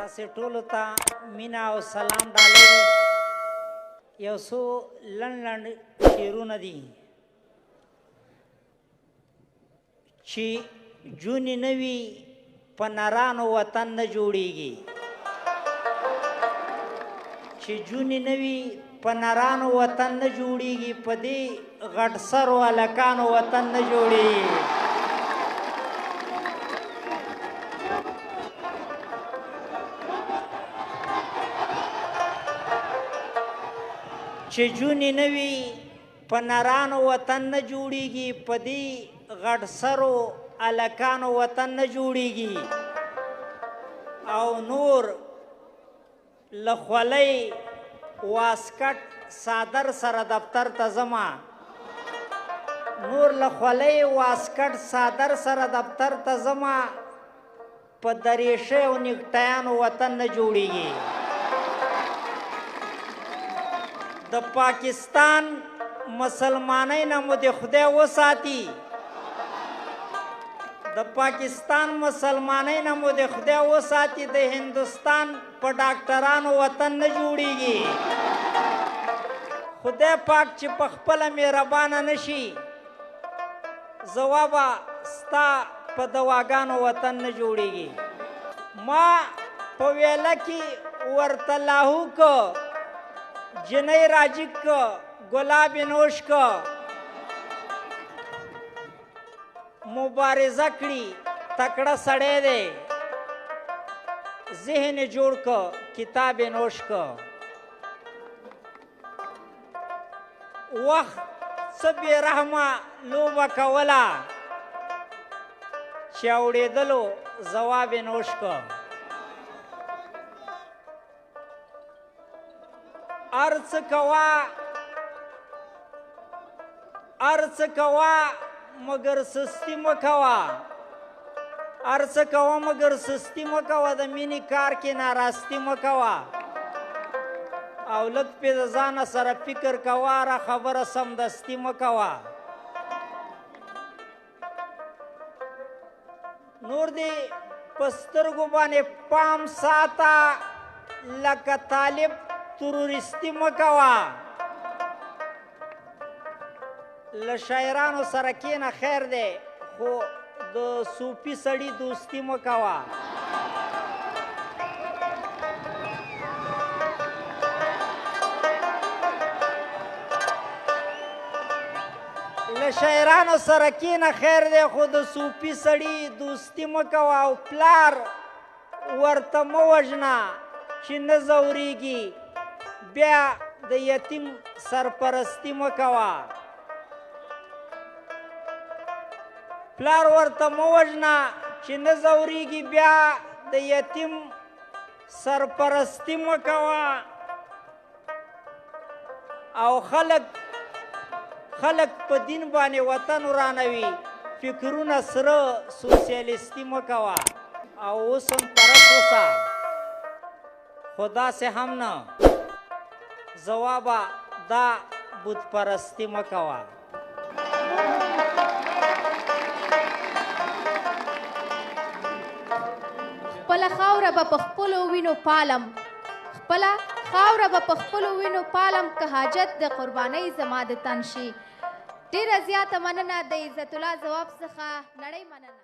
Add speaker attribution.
Speaker 1: تاسې ټولو ته مینا او سلام ډالۍ یو څو لنډ لنډ شعرونه دي چې جونې نه وي په نرانو وطن نه جوړیږي چې جونې نه وي په نرانو وطن نه جوړیږي په دې غټ سرو هلکانو وطن نه جوړیږي چې جونې نه وي په نرانو وطن نه جوړیږي په دې غټ سرو هلکانو وطن نه جوړیږي او نور له خولۍ واسکټ صادر سره دفتر ته ځمه نور له خولۍ واسکټ صادر سره دفتر ته ځمه په دریشۍ او نیکټیانو وطن نه جوړیږي د پاکستان مسلمانۍ نه مو د خدای وساتي د پاکستان مسلمانۍ نه مو د خدای وساتي د هندوستان په ډاکټرانو وطن نه جوړیږي خدای پاک چې په خپله مهربانه نشي ځوابه ستا په دواګانو وطن نه جوړیږي ما په ویله کې ورته لاهو که جنۍ راجیک که گلاب نوش که مبارزه کړي تکړه سړی دی ذهن جوړ که کتاب نوش که وخت څه بې رحمه لوبه کوله چې اورېدلو ځواب نوش که ارڅ کوا مگر سستی مکوا ارڅ کوا مگر سستی مکوا د مینی کار کې ناراستی مکوا او لږ پې د ځانه سره فکر کوا را خبره سمدستي مکوا نور دې په سترګو باندې پام ساته لکه طالب تروریستی مکوا له شاعرانو سره کینه خیر دی خو د صوفي سړي دوستي مکوا له شاعرانو سره کینه خیر دی خو د صوفي سړي دوستي مکوا او پلار ورته مه وژنه چې نه ځورېږي بیا د یتیم سرپرستی مکوا پلار ورته مه وژنه چې نه ځورېږي بیا د یتیم سرپرستی مکوا او خلک په دین باندې وطن ورانوي فکرونه سره سوسیالیستي مکوا او اوس هم طرف اوسه خو داسې هم نه ځوابه دا بت پرستی مکوا
Speaker 2: خپله خاوره به په خپلو وینو پالم خپله خاوره به په خپلو وینو پالم که حاجت د قربانۍ زما د تن شي ډېره زیاته مننه د عزت الله ځواب څخه نړۍ مننه